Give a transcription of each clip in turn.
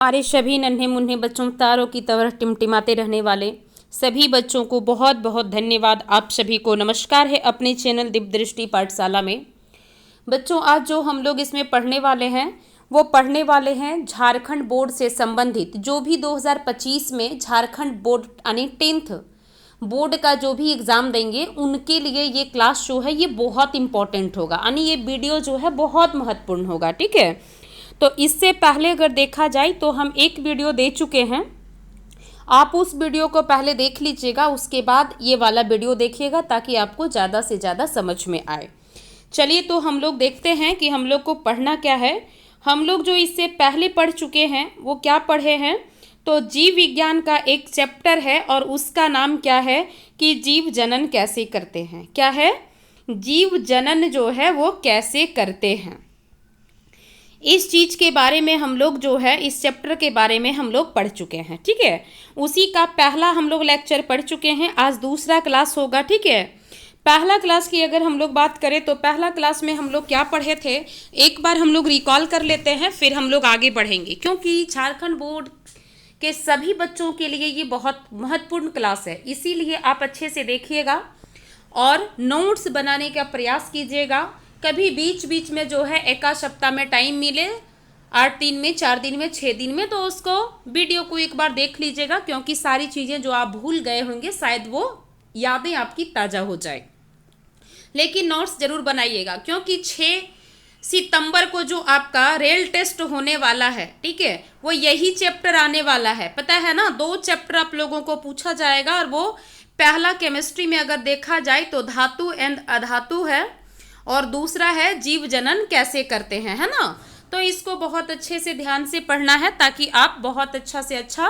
हमारे सभी नन्हे मुन्ने बच्चों, तारों की तरह टिमटिमाते रहने वाले सभी बच्चों को बहुत बहुत धन्यवाद। आप सभी को नमस्कार है अपने चैनल दिव्य दृष्टि पाठशाला में। बच्चों, आज जो हम लोग इसमें पढ़ने वाले हैं वो पढ़ने वाले हैं झारखंड बोर्ड से संबंधित जो भी 2025 में झारखंड बोर्ड यानी 10th बोर्ड का जो भी एग्ज़ाम देंगे उनके लिए ये क्लास जो है ये बहुत इंपॉर्टेंट होगा, यानी ये वीडियो जो है बहुत महत्वपूर्ण होगा। ठीक है, तो इससे पहले अगर देखा जाए तो हम एक वीडियो दे चुके हैं, आप उस वीडियो को पहले देख लीजिएगा, उसके बाद ये वाला वीडियो देखिएगा ताकि आपको ज़्यादा से ज़्यादा समझ में आए। चलिए तो हम लोग देखते हैं कि हम लोग को पढ़ना क्या है। हम लोग जो इससे पहले पढ़ चुके हैं वो क्या पढ़े हैं, तो जीव विज्ञान का एक चैप्टर है और उसका नाम क्या है कि जीव जनन कैसे करते हैं। क्या है? जीव जनन जो है वो कैसे करते हैं। इस चीज़ के बारे में हम लोग जो है इस चैप्टर के बारे में हम लोग पढ़ चुके हैं। ठीक है, उसी का पहला हम लोग लेक्चर पढ़ चुके हैं, आज दूसरा क्लास होगा। ठीक है, पहला क्लास की अगर हम लोग बात करें तो पहला क्लास में हम लोग क्या पढ़े थे, एक बार हम लोग रिकॉल कर लेते हैं, फिर हम लोग आगे बढ़ेंगे, क्योंकि झारखंड बोर्ड के सभी बच्चों के लिए ये बहुत महत्वपूर्ण क्लास है। इसीलिए आप अच्छे से देखिएगा और नोट्स बनाने का प्रयास कीजिएगा। कभी बीच बीच में जो है एक आध सप्ताह में टाइम मिले, 8 दिन में, 4 दिन में, 6 दिन में, तो उसको वीडियो को एक बार देख लीजिएगा, क्योंकि सारी चीज़ें जो आप भूल गए होंगे शायद वो यादें आपकी ताज़ा हो जाए। लेकिन नोट्स ज़रूर बनाइएगा, क्योंकि 6 सितंबर को जो आपका रेल टेस्ट होने वाला है, ठीक है, वो यही चैप्टर आने वाला है, पता है ना। 2 चैप्टर आप लोगों को पूछा जाएगा और वो पहला केमिस्ट्री में अगर देखा जाए तो धातु एंड अधातु है और दूसरा है जीव जनन कैसे करते हैं, है ना। तो इसको बहुत अच्छे से ध्यान से पढ़ना है ताकि आप बहुत अच्छा से अच्छा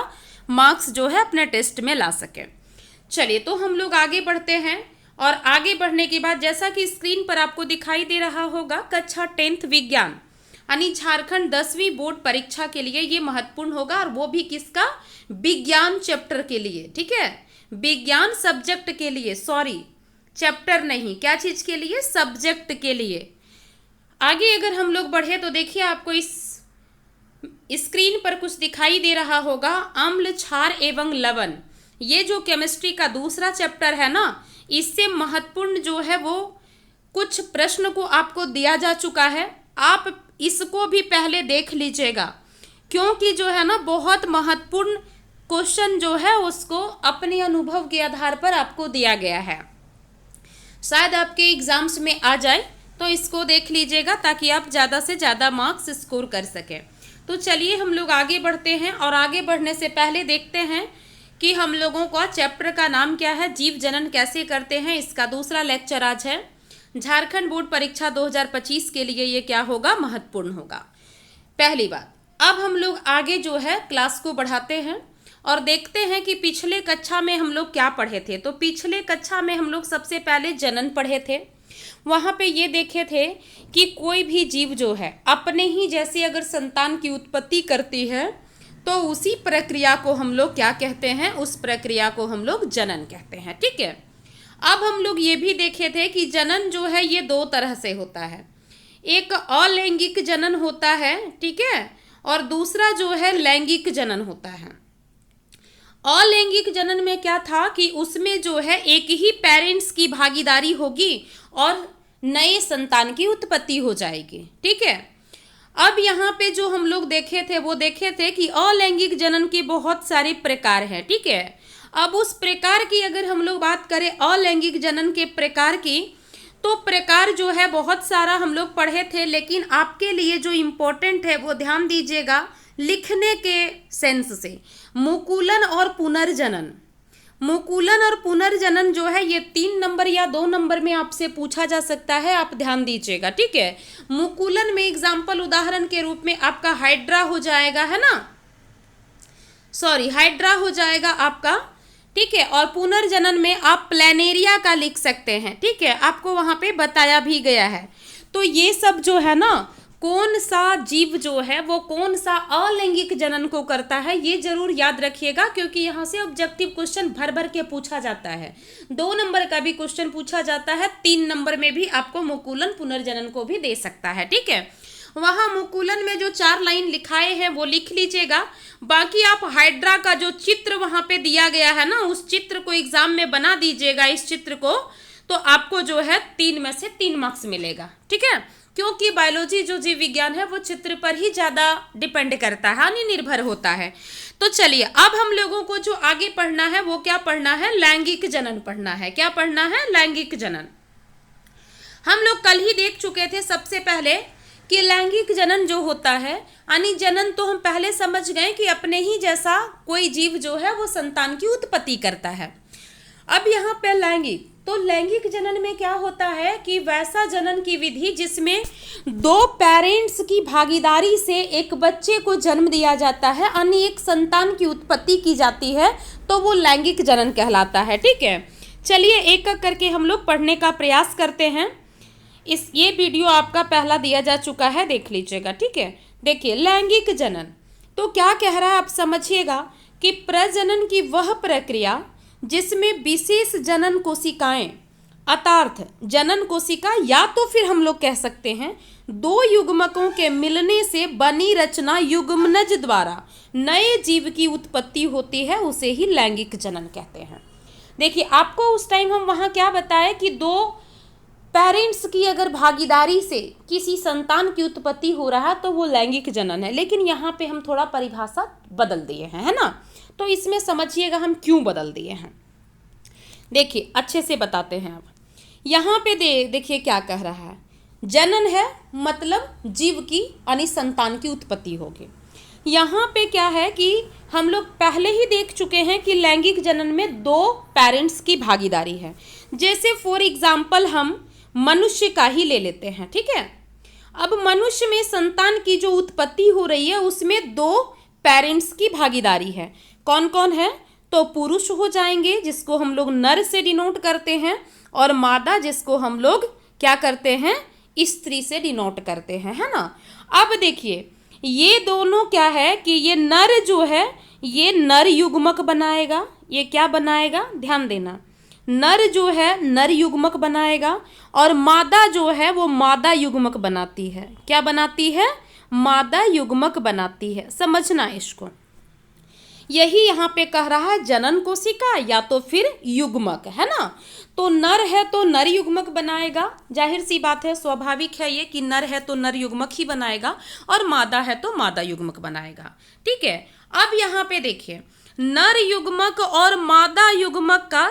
मार्क्स जो है अपने टेस्ट में ला सकें। चलिए तो हम लोग आगे बढ़ते हैं और आगे बढ़ने के बाद जैसा कि स्क्रीन पर आपको दिखाई दे रहा होगा, कक्षा 10th विज्ञान यानी झारखंड 10वीं बोर्ड परीक्षा के लिए ये महत्वपूर्ण होगा, और वो भी किसका? विज्ञान चैप्टर के लिए। ठीक है, विज्ञान सब्जेक्ट के लिए, सॉरी चैप्टर नहीं, क्या चीज के लिए? सब्जेक्ट के लिए। आगे अगर हम लोग बढ़े तो देखिए आपको इस स्क्रीन पर कुछ दिखाई दे रहा होगा, अम्ल, क्षार एवं लवण। ये जो केमिस्ट्री का दूसरा चैप्टर है ना, इससे महत्वपूर्ण जो है वो कुछ प्रश्न को आपको दिया जा चुका है, आप इसको भी पहले देख लीजिएगा, क्योंकि जो है ना बहुत महत्वपूर्ण क्वेश्चन जो है उसको अपने अनुभव के आधार पर आपको दिया गया है, शायद आपके एग्जाम्स में आ जाए, तो इसको देख लीजिएगा ताकि आप ज़्यादा से ज़्यादा मार्क्स स्कोर कर सकें। तो चलिए हम लोग आगे बढ़ते हैं, और आगे बढ़ने से पहले देखते हैं कि हम लोगों का चैप्टर का नाम क्या है, जीव जनन कैसे करते हैं। इसका दूसरा लेक्चर आज है। झारखंड बोर्ड परीक्षा 2025 के लिए ये क्या होगा? महत्वपूर्ण होगा। पहली बात, अब हम लोग आगे जो है क्लास को बढ़ाते हैं और देखते हैं कि पिछले कक्षा में हम लोग क्या पढ़े थे। तो पिछले कक्षा में हम लोग सबसे पहले जनन पढ़े थे। वहाँ पे ये देखे थे कि कोई भी जीव जो है अपने ही जैसे अगर संतान की उत्पत्ति करती है तो उसी प्रक्रिया को हम लोग क्या कहते हैं? उस प्रक्रिया को हम लोग जनन कहते हैं। ठीक है, अब हम लोग ये भी देखे थे कि जनन जो है ये 2 तरह से होता है, एक अलैंगिक जनन होता है, ठीक है, और दूसरा जो है लैंगिक जनन होता है। अलैंगिक जनन में क्या था कि उसमें जो है एक ही पेरेंट्स की भागीदारी होगी और नए संतान की उत्पत्ति हो जाएगी। ठीक है, अब यहाँ पे जो हम लोग देखे थे वो देखे थे कि अलैंगिक जनन के बहुत सारे प्रकार हैं। ठीक है, अब उस प्रकार की अगर हम लोग बात करें अलैंगिक जनन के प्रकार की, तो प्रकार जो है बहुत सारा हम लोग पढ़े थे, लेकिन आपके लिए जो इम्पोर्टेंट है वो ध्यान दीजिएगा लिखने के सेंस से। मुकुलन और पुनर्जनन, मुकुलन और पुनर्जनन जो है ये 3 नंबर या 2 नंबर में आपसे पूछा जा सकता है, आप ध्यान दीजिएगा। ठीक है, मुकुलन में एग्जाम्पल उदाहरण के रूप में आपका हाइड्रा हो जाएगा, है ना, सॉरी हाइड्रा हो जाएगा आपका। ठीक है, और पुनर्जनन में आप प्लेनेरिया का लिख सकते हैं। ठीक है, आपको वहाँ पे बताया भी गया है। तो ये सब जो है ना, कौन सा जीव जो है वो कौन सा अलैंगिक जनन को करता है, ये जरूर याद रखिएगा, क्योंकि यहाँ से ऑब्जेक्टिव क्वेश्चन भर भर के पूछा जाता है। 2 नंबर का भी क्वेश्चन पूछा जाता है, 3 नंबर में भी आपको मुकुलन पुनर्जनन को भी दे सकता है। ठीक है, वहाँ मुकुलन में जो 4 लाइन लिखाए हैं वो लिख लीजिएगा। बाकी आप हाइड्रा का जो चित्र वहाँ पे दिया गया है ना, उस चित्र को एग्जाम में बना दीजिएगा, इस चित्र को, तो आपको जो है 3 में से 3 मार्क्स मिलेगा। ठीक है, क्योंकि बायोलॉजी जो जीव विज्ञान है वो चित्र पर ही ज़्यादा डिपेंड करता है, यानी निर्भर होता है। तो चलिए अब हम लोगों को जो आगे पढ़ना है वो क्या पढ़ना है, लैंगिक जनन पढ़ना है। क्या पढ़ना है, लैंगिक जनन। हम लोग कल ही देख चुके थे सबसे पहले कि लैंगिक जनन जो होता है, यानी जनन तो हम पहले समझ गए कि अपने ही जैसा कोई जीव जो है वो संतान की उत्पत्ति करता है। अब यहाँ पे लैंगिक, तो लैंगिक जनन में क्या होता है कि वैसा जनन की विधि जिसमें 2 पेरेंट्स की भागीदारी से एक बच्चे को जन्म दिया जाता है, यानी एक संतान की उत्पत्ति की जाती है, तो वो लैंगिक जनन कहलाता है। ठीक है, चलिए एक एक करके हम लोग पढ़ने का प्रयास करते हैं। ये वीडियो आपका पहला दिया जा चुका है, देख लीजिएगा। ठीक है, देखिए लैंगिक जनन तो क्या कह रहा है आप समझिएगा कि प्रजनन की वह प्रक्रिया जिसमें विशेष जनन कोशिकाएं अर्थात जनन कोशिका, या तो फिर हम लोग कह सकते हैं 2 युग्मकों के मिलने से बनी रचना युग्मनज द्वारा नए जीव की उत्पत्ति होती है, उसे ही लैंगिक जनन कहते हैं। देखिए आपको उस टाइम हम वहाँ क्या बताए कि 2 पेरेंट्स की अगर भागीदारी से किसी संतान की उत्पत्ति हो रहा है तो वो लैंगिक जनन है, लेकिन यहाँ पे हम थोड़ा परिभाषा बदल दिए हैं, है ना। तो इसमें समझिएगा हम क्यों बदल दिए हैं, देखिए अच्छे से बताते हैं। अब यहाँ पे देखिए क्या कह रहा है, जनन है मतलब जीव की यानी संतान की उत्पत्ति होगी। यहाँ पे क्या है कि हम लोग पहले ही देख चुके हैं कि लैंगिक जनन में 2 पेरेंट्स की भागीदारी है। जैसे फॉर एग्जाम्पल हम मनुष्य का ही ले लेते हैं। ठीक है, अब मनुष्य में संतान की जो उत्पत्ति हो रही है उसमें 2 पेरेंट्स की भागीदारी है। कौन कौन है, तो पुरुष हो जाएंगे जिसको हम लोग नर से डिनोट करते हैं, और मादा जिसको हम लोग क्या करते हैं, स्त्री से डिनोट करते हैं, है ना। अब देखिए ये दोनों क्या है कि ये नर जो है ये नर युग्मक बनाएगा, ये क्या बनाएगा, ध्यान देना, नर जो है नर युग्मक बनाएगा, और मादा जो है वो मादा युग्मक बनाती है। क्या बनाती है, मादा युग्मक बनाती है, समझना इसको। यही यहाँ पे कह रहा है जनन कोशिका या तो फिर युग्मक, है ना। तो नर है तो नर युग्मक बनाएगा, जाहिर सी बात है, स्वाभाविक है ये कि नर है तो नर युग्मक ही बनाएगा, और मादा है तो मादा युग्मक बनाएगा। ठीक है, अब यहाँ पे देखिए नर युग्मक और मादा युग्मक का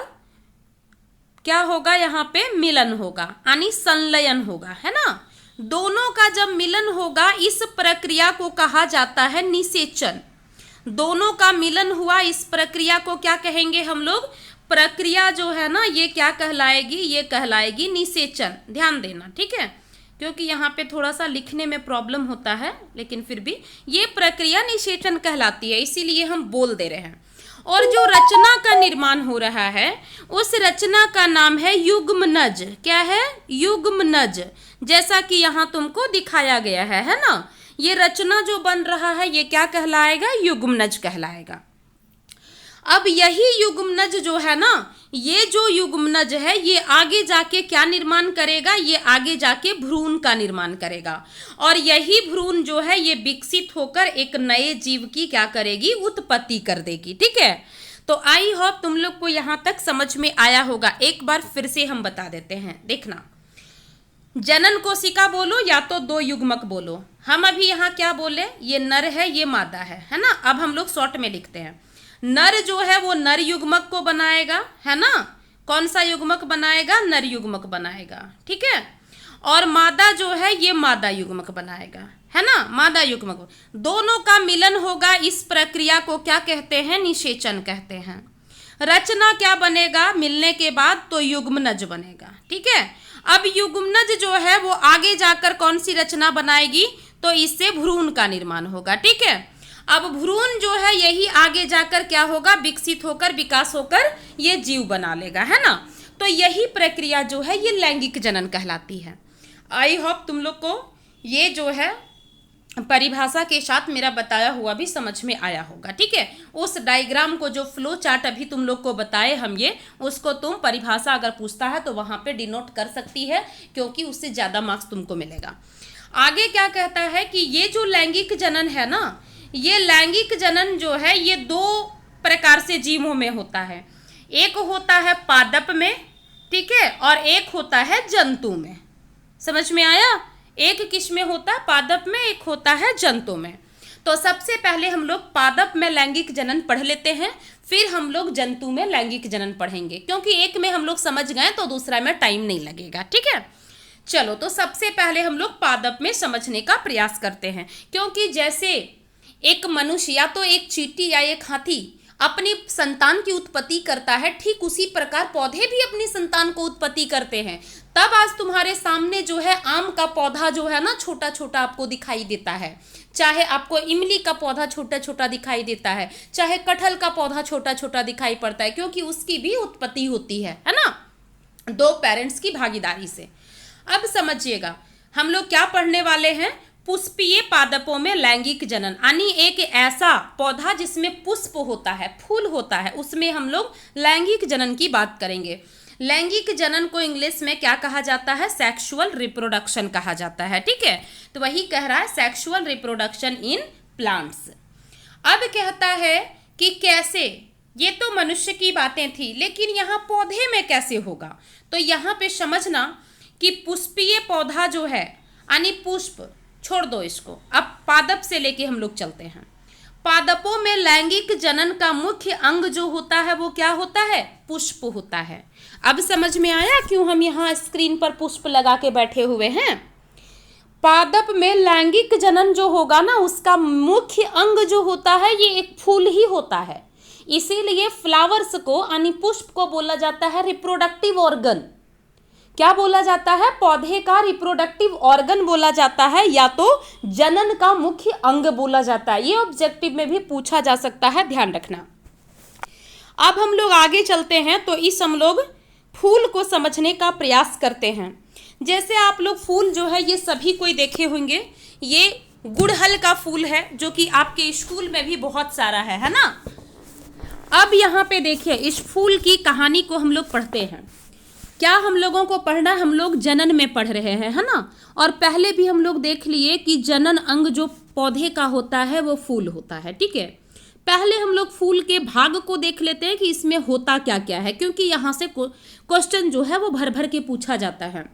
क्या होगा, यहाँ पे मिलन होगा, यानी संलयन होगा, है ना। दोनों का जब मिलन होगा इस प्रक्रिया को कहा जाता है निषेचन। दोनों का मिलन हुआ, इस प्रक्रिया को क्या कहेंगे हम लोग, प्रक्रिया जो है ना ये क्या कहलाएगी, ये कहलाएगी निषेचन। ध्यान देना, ठीक है, क्योंकि यहाँ पे थोड़ा सा लिखने में प्रॉब्लम होता है, लेकिन फिर भी ये प्रक्रिया निषेचन कहलाती है, इसीलिए हम बोल दे रहे हैं। और जो रचना का निर्माण हो रहा है उस रचना का नाम है युग्मनज। क्या है, युग्मनज, जैसा कि यहाँ तुमको दिखाया गया है ना। ये रचना जो बन रहा है ये क्या कहलाएगा, युग्मनज कहलाएगा। अब यही युग्मनज जो है ना, ये जो युग्मनज है ये आगे जाके क्या निर्माण करेगा, ये आगे जाके भ्रूण का निर्माण करेगा, और यही भ्रूण जो है ये विकसित होकर एक नए जीव की क्या करेगी, उत्पत्ति कर देगी। ठीक है, तो आई होप तुम लोग को यहाँ तक समझ में आया होगा। एक बार फिर से हम बता देते हैं, देखना, जनन कोशिका बोलो या तो 2 युग्मक बोलो। हम अभी यहाँ क्या बोले, ये नर है ये मादा है ना। अब हम लोग शॉर्ट में लिखते हैं, नर जो है वो नर युग्मक को बनाएगा, है ना। कौन सा युग्मक बनाएगा, नर युग्मक बनाएगा। ठीक है, और मादा जो है ये मादा युग्मक बनाएगा, है ना, मादा युग्मक। दोनों का मिलन होगा, इस प्रक्रिया को क्या कहते हैं, निषेचन कहते हैं। रचना क्या बनेगा मिलने के बाद, तो युग्मनज बनेगा। ठीक है, अब युग्मनज जो है वो आगे जाकर कौन सी रचना बनाएगी, तो इससे भ्रूण का निर्माण होगा। ठीक है, अब भ्रूण जो है यही आगे जाकर क्या होगा, विकसित होकर विकास होकर ये जीव बना लेगा, है ना। तो यही प्रक्रिया जो है ये लैंगिक जनन कहलाती है। आई होप तुम लोग को ये जो है परिभाषा के साथ मेरा बताया हुआ भी समझ में आया होगा। ठीक है, उस डायग्राम को जो फ्लो चार्ट अभी तुम लोग को बताए हम ये, उसको तुम परिभाषा अगर पूछता है तो वहाँ पे डिनोट कर सकती है, क्योंकि उससे ज़्यादा मार्क्स तुमको मिलेगा। आगे क्या कहता है कि ये जो लैंगिक जनन है ना, ये लैंगिक जनन जो है ये दो प्रकार से जीवों में होता है। एक होता है पादप में, ठीक है, और एक होता है जंतु में। समझ में आया? एक किस में होता है? पादप में, एक होता है जंतु में। तो सबसे पहले हम लोग पादप में लैंगिक जनन पढ़ लेते हैं, फिर हम लोग जंतु में लैंगिक जनन पढ़ेंगे, क्योंकि एक में हम लोग समझ गए तो दूसरा में टाइम नहीं लगेगा, ठीक है। चलो, तो सबसे पहले हम लोग पादप में समझने का प्रयास करते हैं, क्योंकि जैसे एक मनुष्य या तो एक चींटी या एक हाथी अपनी संतान की उत्पत्ति करता है, ठीक उसी प्रकार पौधे भी अपनी संतान को उत्पत्ति करते हैं। तब आज तुम्हारे सामने जो है आम का पौधा जो है ना छोटा छोटा आपको दिखाई देता है, चाहे आपको इमली का पौधा छोटा छोटा दिखाई देता है, चाहे कटहल का पौधा छोटा छोटा दिखाई पड़ता है, क्योंकि उसकी भी उत्पत्ति होती है ना, दो पेरेंट्स की भागीदारी से। अब समझिएगा हम लोग क्या पढ़ने वाले हैं, पुष्पीय पादपों में लैंगिक जनन, यानी एक ऐसा पौधा जिसमें पुष्प होता है, फूल होता है, उसमें हम लोग लैंगिक जनन की बात करेंगे। लैंगिक जनन को इंग्लिश में क्या कहा जाता है? सेक्सुअल रिप्रोडक्शन कहा जाता है, ठीक है। तो वही कह रहा है सेक्सुअल रिप्रोडक्शन इन प्लांट्स। अब कहता है कि कैसे, ये तो मनुष्य की बातें थी, लेकिन यहाँ पौधे में कैसे होगा? तो यहाँ पे समझना कि पुष्पीय पौधा जो है, यानी पुष्प, छोड़ दो इसको, अब पादप से लेके हम लोग चलते हैं। पादपों में लैंगिक जनन का मुख्य अंग जो होता है वो क्या होता है? पुष्प होता है। अब समझ में आया क्यों हम यहाँ स्क्रीन पर पुष्प लगा के बैठे हुए हैं? पादप में लैंगिक जनन जो होगा ना, उसका मुख्य अंग जो होता है ये एक फूल ही होता है। इसीलिए फ्लावर्स को यानी पुष्प को बोला जाता है रिप्रोडक्टिव ऑर्गन। क्या बोला जाता है? पौधे का रिप्रोडक्टिव ऑर्गन बोला जाता है, या तो जनन का मुख्य अंग बोला जाता है। ये ऑब्जेक्टिव में भी पूछा जा सकता है, ध्यान रखना। अब हम लोग आगे चलते हैं, तो इस हम लोग फूल को समझने का प्रयास करते हैं। जैसे आप लोग फूल जो है ये सभी कोई देखे होंगे, ये गुड़हल का फूल है जो कि आपके स्कूल में भी बहुत सारा है ना। अब यहाँ पे देखिए, इस फूल की कहानी को हम लोग पढ़ते हैं। क्या हम लोगों को पढ़ना, हम लोग जनन में पढ़ रहे हैं, है ना। और पहले भी हम लोग देख लिए कि जनन अंग जो पौधे का होता है वो फूल होता है, ठीक है। पहले हम लोग फूल के भाग को देख लेते हैं कि इसमें होता क्या क्या है, क्योंकि यहाँ से क्वेश्चन जो है वो भर भर के पूछा जाता है।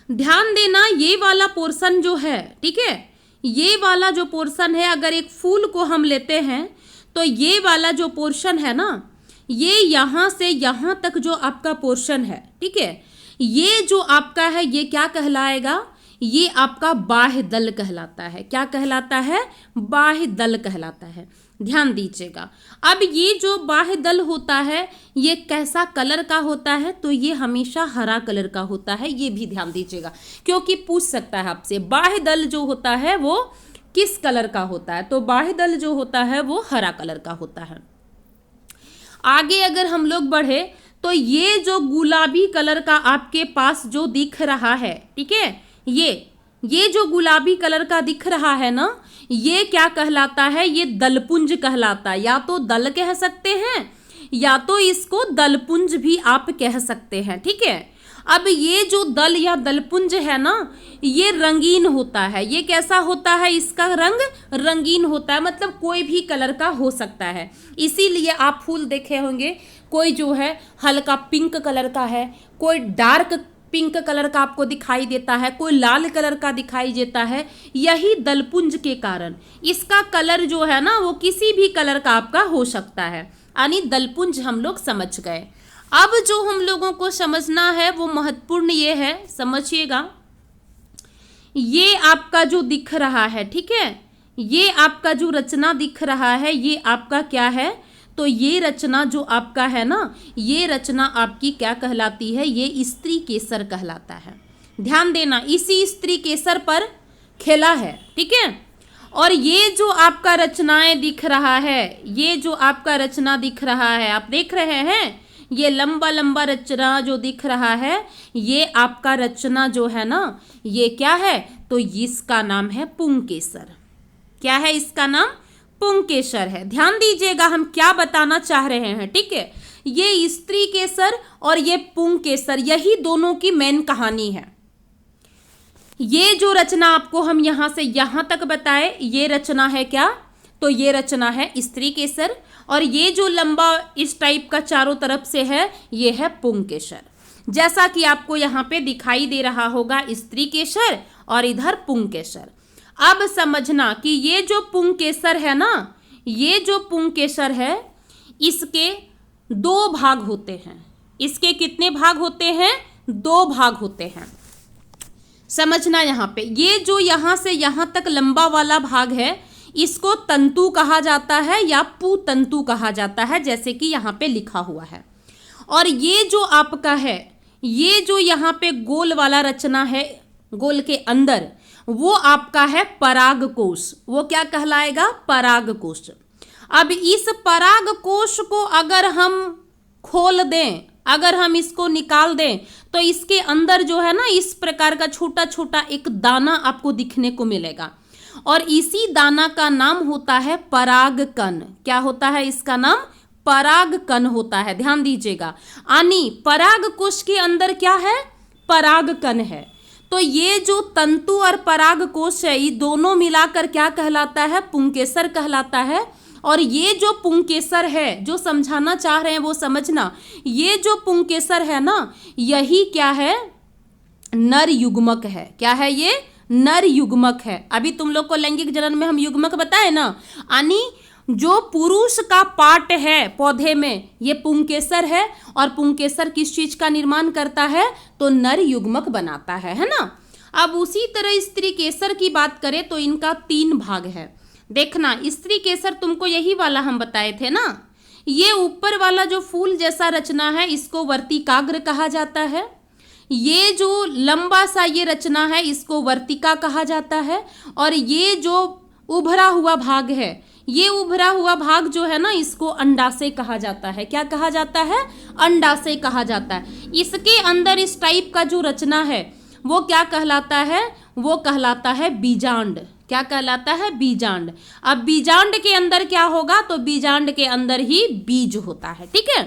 ध्यान देना, ये वाला पोर्शन जो है, ठीक है, ये वाला जो पोर्शन है, अगर एक फूल को हम लेते हैं तो ये वाला जो पोर्शन है ना, ये यहाँ से यहाँ तक जो आपका पोर्शन है, ठीक है, ये जो आपका है ये क्या कहलाएगा? ये आपका बाह्य दल कहलाता है। क्या कहलाता है? बाह्य दल कहलाता है। ध्यान दीजिएगा। अब ये जो बाह्य दल होता है ये कैसा कलर का होता है? तो ये हमेशा हरा कलर का होता है। ये भी ध्यान दीजिएगा, क्योंकि पूछ सकता है आपसे बाह्य दल जो होता है वो किस कलर का होता है। तो बाह्य दल जो होता है वो हरा कलर का होता है। आगे अगर हम लोग बढ़े तो ये जो गुलाबी कलर का आपके पास जो दिख रहा है, ठीक है, ये जो गुलाबी कलर का दिख रहा है ना, ये क्या कहलाता है? ये दलपुंज कहलाता है। या तो दल कह सकते हैं या तो इसको दलपुंज भी आप कह सकते हैं, ठीक है। अब ये जो दल या दलपुंज है ना, ये रंगीन होता है। ये कैसा होता है? इसका रंग रंगीन होता है, मतलब कोई भी कलर का हो सकता है। इसीलिए आप फूल देखे होंगे, कोई जो है हल्का पिंक कलर का है, कोई डार्क पिंक कलर का आपको दिखाई देता है, कोई लाल कलर का दिखाई देता है। यही दलपुंज के कारण इसका कलर जो है ना वो किसी भी कलर का आपका हो सकता है, यानी दलपुंज हम लोग समझ गए। अब जो हम लोगों को समझना है वो महत्वपूर्ण ये है, समझिएगा, ये आपका जो दिख रहा है, ठीक है, ये आपका जो रचना दिख रहा है ये आपका क्या है? तो ये रचना जो आपका है ना, ये रचना आपकी क्या कहलाती है? ये स्त्री केसर कहलाता है। ध्यान देना, इसी स्त्री केसर पर खेला है, ठीक है। और ये जो आपका रचनाएं दिख रहा है, ये जो आपका रचना दिख रहा है, आप देख रहे हैं, ये लंबा लंबा रचना जो दिख रहा है, ये आपका रचना जो है ना, ये क्या है? तो इसका नाम है पुंकेसर। क्या है इसका नाम? पुंकेसर है। ध्यान दीजिएगा हम क्या बताना चाह रहे हैं, ठीक है। ये स्त्री केसर और ये पुंकेसर, यही दोनों की मेन कहानी है। ये जो रचना आपको हम यहां से यहां तक बताए, ये रचना है क्या? तो ये रचना है स्त्री केसर, और ये जो लंबा इस टाइप का चारों तरफ से है, ये है पुंकेसर। जैसा कि आपको यहाँ पे दिखाई दे रहा होगा स्त्री केसर और इधर पुंकेसर। अब समझना कि ये जो पुंकेसर है ना, ये जो पुंकेसर है, इसके 2 भाग होते हैं। इसके कितने भाग होते हैं? 2 भाग होते हैं। समझना यहाँ पे, ये जो यहाँ से यहाँ तक लंबा वाला भाग है, इसको तंतु कहा जाता है या पुतंतु कहा जाता है, जैसे कि यहाँ पे लिखा हुआ है। और ये जो आपका है, ये जो यहाँ पे गोल वाला रचना है, गोल के अंदर, वो आपका है परागकोश। वो क्या कहलाएगा? परागकोश। अब इस परागकोश को अगर हम खोल दें, अगर हम इसको निकाल दें, तो इसके अंदर जो है ना, इस प्रकार का छोटा छोटा एक दाना आपको दिखने को मिलेगा, और इसी दाना का नाम होता है परागकण। क्या होता है इसका नाम? परागकण होता है। ध्यान दीजिएगा, यानी परागकोश के अंदर क्या है? परागकण है। तो ये जो तंतु और परागकोश है, ये दोनों मिलाकर क्या कहलाता है? पुंकेसर कहलाता है। और ये जो पुंकेसर है, जो समझाना चाह रहे हैं वो समझना, ये जो पुंकेसर है ना, यही क्या है? नर युग्मक है। क्या है ये? नर युग्मक है। अभी तुम लोग को लैंगिक जनन में हम युग्मक बताए ना, यानी जो पुरुष का पार्ट है पौधे में, ये पुंकेसर है। और पुंकेसर किस चीज का निर्माण करता है? तो नर युग्मक बनाता है ना। अब उसी तरह स्त्री केसर की बात करें तो इनका 3 भाग है। देखना, स्त्री केसर तुमको यही वाला हम बताए थे ना, ये ऊपर वाला जो फूल जैसा रचना है, इसको वर्तिकाग्र कहा जाता है। ये जो लंबा सा ये रचना है, इसको वर्तिका कहा जाता है। और ये जो उभरा हुआ भाग है, ये उभरा हुआ भाग जो है ना, इसको अंडाशय कहा जाता है। क्या कहा जाता है? अंडाशय कहा जाता है। इसके अंदर इस टाइप का जो रचना है, वो क्या कहलाता है? वो कहलाता है बीजांड। क्या कहलाता है? बीजांड। अब बीजांड के अंदर क्या होगा? तो बीजांड के अंदर ही बीज होता है। ठीक है।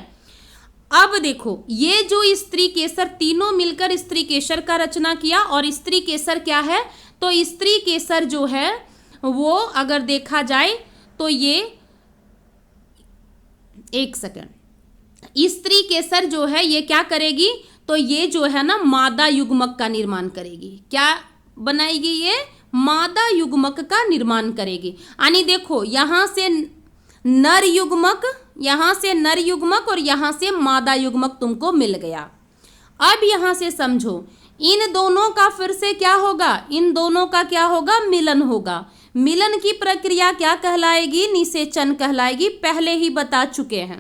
अब देखो, ये जो स्त्री केसर, तीनों मिलकर स्त्री केसर का रचना किया। और स्त्री केसर क्या है? तो स्त्री केसर जो है वो अगर देखा जाए तो ये, एक सेकंड, स्त्री केसर जो है ये क्या करेगी? तो ये जो है ना, मादा युग्मक का निर्माण करेगी। क्या बनाएगी? ये मादा युग्मक का निर्माण करेगी। यानी देखो, यहाँ से नर युग्मक, यहाँ से नर युग्मक और यहाँ से मादा युग्मक तुमको मिल गया। अब यहाँ से समझो, इन दोनों का फिर से क्या होगा? इन दोनों का क्या होगा? मिलन होगा। मिलन की प्रक्रिया क्या कहलाएगी? निषेचन कहलाएगी। पहले ही बता चुके हैं।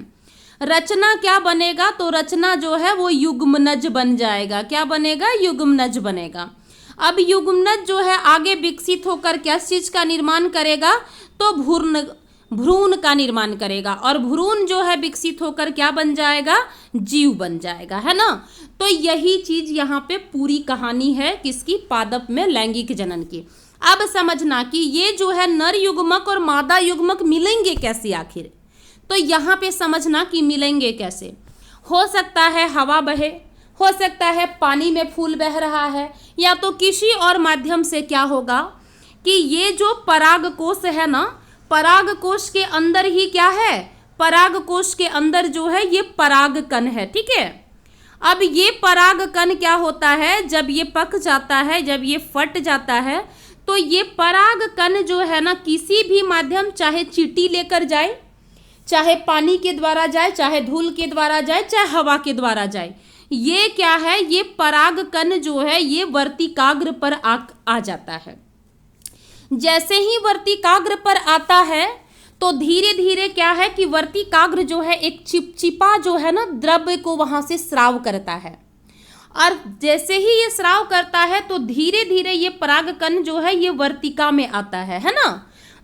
रचना क्या बनेगा? तो रचना जो है वो युग्मनज बन जाएगा। क्या बनेगा? युग्मनज बनेगा। अब युग्मनज जो है आगे विकसित होकर क्या चीज का निर्माण करेगा? तो भ्रूण का निर्माण करेगा। और भ्रूण जो है विकसित होकर क्या बन जाएगा? जीव बन जाएगा, है ना। तो यही चीज यहाँ पे पूरी कहानी है किसकी? पादप में लैंगिक जनन की। अब समझना कि ये जो है नर युग्मक और मादा युग्मक मिलेंगे कैसे आखिर? तो यहाँ पे समझना कि मिलेंगे कैसे। हो सकता है हवा बहे, हो सकता है पानी में फूल बह रहा है, या तो किसी और माध्यम से क्या होगा कि ये जो परागकोश है ना, परागकोश के अंदर ही क्या है? परागकोश के अंदर जो है ये परागकण है। ठीक है। अब ये परागकण क्या होता है? जब ये पक जाता है, जब ये फट जाता है, तो ये परागकण जो है ना, किसी भी माध्यम, चाहे चींटी लेकर जाए, चाहे पानी के द्वारा जाए, चाहे धूल के द्वारा जाए, चाहे हवा के द्वारा जाए, ये क्या है? ये परागकण जो है ये वर्तिकाग्र पर आ जाता है। जैसे ही वर्तिकाग्र पर आता है तो धीरे धीरे क्या है कि वर्तिकाग्र जो है एक चिपचिपा जो है ना द्रव्य को वहां से स्राव करता है। और जैसे ही ये स्राव करता है तो धीरे धीरे ये परागकण जो है ये वर्तिका में आता है ना।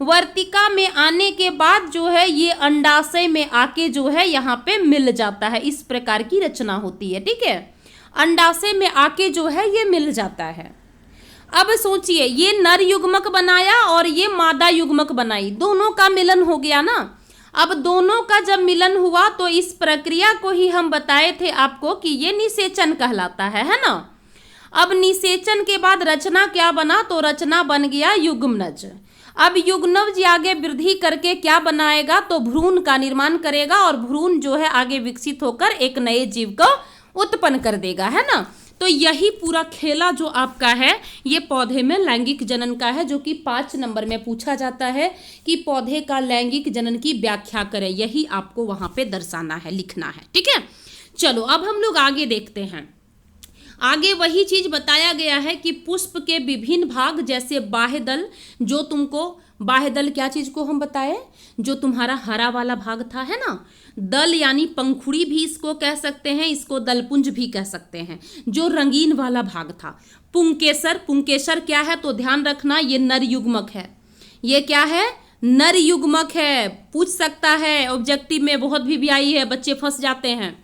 वर्तिका में आने के बाद जो है ये अंडाशय में आके जो है यहाँ पे मिल जाता है। इस प्रकार की रचना होती है। ठीक है। अंडाशय में आके जो है ये मिल जाता है। अब सोचिए, ये नर युग्मक बनाया और ये मादा युग्मक बनाई, दोनों का मिलन हो गया ना। अब दोनों का जब मिलन हुआ तो इस प्रक्रिया को ही हम बताए थे आपको कि ये निषेचन कहलाता है ना। अब निषेचन के बाद रचना क्या बना, तो रचना बन गया युग्मनज। अब युग्मनज आगे वृद्धि करके क्या बनाएगा, तो भ्रूण का निर्माण करेगा और भ्रूण जो है आगे विकसित होकर एक नए जीव को उत्पन्न कर देगा, है ना। तो यही पूरा खेला जो आपका है ये पौधे में लैंगिक जनन का है, जो कि 5 नंबर में पूछा जाता है कि पौधे का लैंगिक जनन की व्याख्या करें। यही आपको वहां पे दर्शाना है, लिखना है, ठीक है। चलो अब हम लोग आगे देखते हैं। आगे वही चीज बताया गया है कि पुष्प के विभिन्न भाग जैसे बाह्य दल, जो तुमको बाह्य दल क्या चीज को हम बताए, जो तुम्हारा हरा वाला भाग था, है ना। दल यानी पंखुड़ी भी इसको कह सकते हैं, इसको दलपुंज भी कह सकते हैं, जो रंगीन वाला भाग था। पुंकेसर, पुंकेसर क्या है, तो ध्यान रखना ये नर युग्मक है। ये क्या है, नर युग्मक है। पूछ सकता है ऑब्जेक्टिव में, बहुत भी आई है, बच्चे फंस जाते हैं।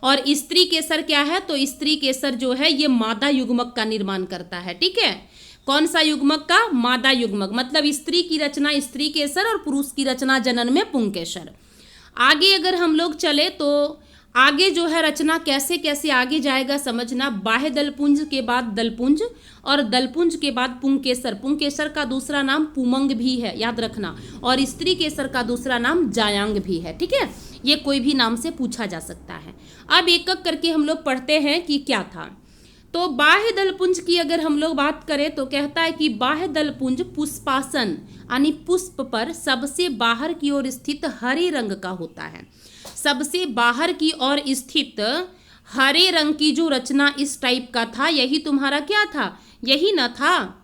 और स्त्री केसर क्या है, तो स्त्री केसर जो है ये मादा युग्मक का निर्माण करता है, ठीक है। कौन सा युग्मक का, मादा युग्मक, मतलब स्त्री की रचना स्त्री केसर और पुरुष की रचना जनन में पुंकेसर। आगे अगर हम लोग चले तो आगे जो है रचना कैसे कैसे आगे जाएगा समझना। बाह्य दलपुंज के बाद दलपुंज और दलपुंज के बाद पुंकेसर। पुंकेसर का दूसरा नाम पुमंग भी है, याद रखना। और स्त्री केसर का दूसरा नाम जायांग भी है, ठीक है। ये कोई भी नाम से पूछा जा सकता है। अब एक एक करके हम लोग पढ़ते हैं कि क्या था। तो बाह्य दलपुंज की अगर हम लोग बात करें तो कहता है कि बाह्य दलपुंज पुष्पासन यानी पुष्प पर सबसे बाहर की ओर स्थित हरे रंग का होता है। सबसे बाहर की ओर स्थित हरे रंग की जो रचना इस टाइप का था, यही तुम्हारा क्या था, यही ना था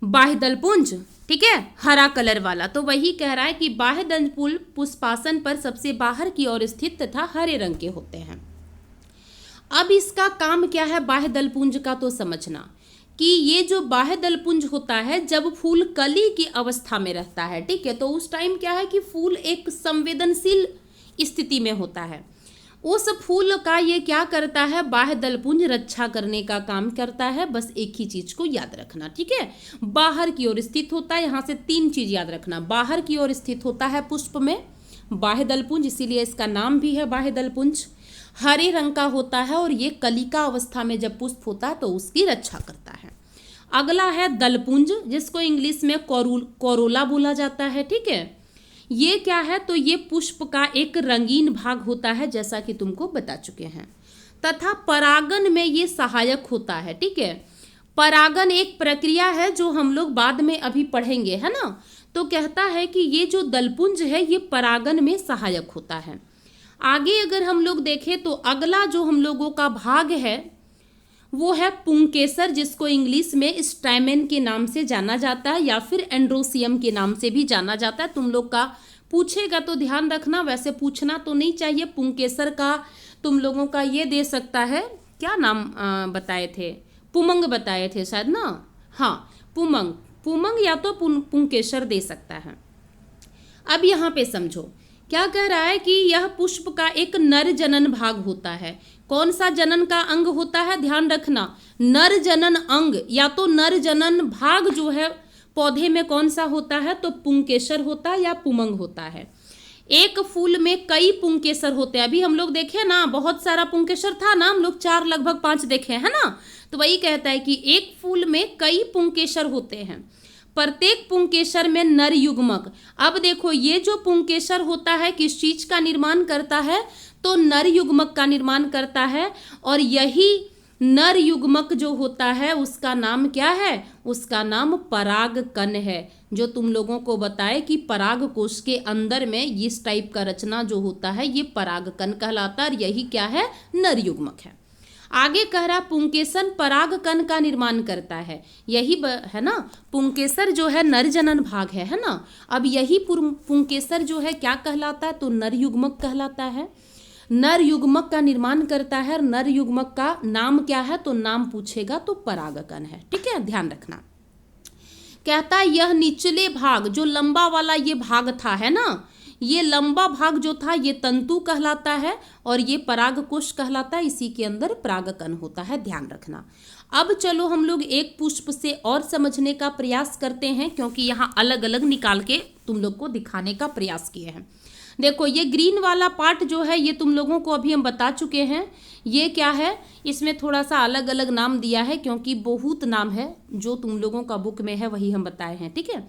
बाह्य दलपुंज, ठीक है, हरा कलर वाला। तो वही कह रहा है कि बाह्य दलपुंज पुष्पासन पर सबसे बाहर की ओर स्थित तथा हरे रंग के होते हैं। अब इसका काम क्या है बाह्य दलपुंज का, तो समझना कि ये जो बाह्य दलपुंज होता है जब फूल कली की अवस्था में रहता है, ठीक है, तो उस टाइम क्या है कि फूल एक संवेदनशील स्थिति में होता है। उस फूल का ये क्या करता है, बाह्य दलपुंज रक्षा करने का काम करता है। बस एक ही चीज को याद रखना, ठीक है। बाहर की ओर स्थित होता है, यहां से 3 चीज याद रखना। बाहर की ओर स्थित होता है पुष्प में बाह्य दलपुंज, इसीलिए इसका नाम भी है बाह्य दलपुंज। हरे रंग का होता है और ये कलिका अवस्था में जब पुष्प होता है तो उसकी रक्षा करता है। अगला है दलपुंज, जिसको इंग्लिश में कोरोला बोला जाता है, ठीक है। ये क्या है, तो ये पुष्प का एक रंगीन भाग होता है, जैसा कि तुमको बता चुके हैं। तथा परागन में ये सहायक होता है, ठीक है। परागन एक प्रक्रिया है जो हम लोग बाद में अभी पढ़ेंगे, है ना। तो कहता है कि ये जो दलपुंज है ये परागन में सहायक होता है। आगे अगर हम लोग देखें तो अगला जो हम लोगों का भाग है वो है पुंकेसर, जिसको इंग्लिश में स्टैमेन के नाम से जाना जाता है या फिर एंड्रोसियम के नाम से भी जाना जाता है। तुम लोग का पूछेगा तो ध्यान रखना, वैसे पूछना तो नहीं चाहिए। पुंकेसर का तुम लोगों का ये दे सकता है, क्या नाम बताए थे, पुमंग बताए थे शायद ना, हाँ पुमंग, पुमंग या तो पुंकेसर दे सकता है। अब यहाँ पे समझो क्या कह रहा है कि यह पुष्प का एक नर जनन भाग होता है। कौन सा जनन का अंग होता है, ध्यान रखना, नर जनन अंग या तो नर जनन भाग जो है पौधे में कौन सा होता है, तो पुंकेसर होता है या पुमंग होता है। एक फूल में कई पुंकेसर होते हैं। अभी हम लोग देखे ना, बहुत सारा पुंकेसर था ना, हम लोग 4 लगभग 5 देखे हैं ना। तो वही कहता है कि एक फूल में कई पुंकेसर होते हैं, प्रत्येक पुंकेसर में नर युग्मक। अब देखो ये जो पुंकेसर होता है किस चीज का निर्माण करता है, तो नर युग्मक का निर्माण करता है। और यही नर युग्मक जो होता है उसका नाम क्या है, उसका नाम परागकण है। जो तुम लोगों को बताए कि पराग कोश के अंदर में इस टाइप का रचना जो होता है ये परागकण कहलाता है, और यही क्या है, नर युग्मक है। आगे कह रहा पुंकेसर परागकण का निर्माण करता है, यही है ना। पुंकेसर जो है नर जनन भाग है ना। अब यही पुंकेसर जो है क्या कहलाता है, तो नर युग्मक कहलाता है। नर युग्मक का निर्माण करता है। नर युग्मक का नाम क्या है, तो नाम पूछेगा तो परागकण है, ठीक है, ध्यान रखना। कहता है यह निचले भाग जो लंबा वाला ये भाग था, है ना, ये लंबा भाग जो था ये तंतु कहलाता है और ये परागकोश कहलाता है। इसी के अंदर परागकण होता है, ध्यान रखना। अब चलो हम लोग एक पुष्प से और समझने का प्रयास करते हैं, क्योंकि यहाँ अलग अलग निकाल के तुम लोग को दिखाने का प्रयास किए हैं। देखो ये ग्रीन वाला पार्ट जो है ये तुम लोगों को अभी हम बता चुके हैं। ये क्या है, इसमें थोड़ा सा अलग अलग नाम दिया है, क्योंकि बहुत नाम है जो तुम लोगों का बुक में है वही हम बताए हैं, ठीक है।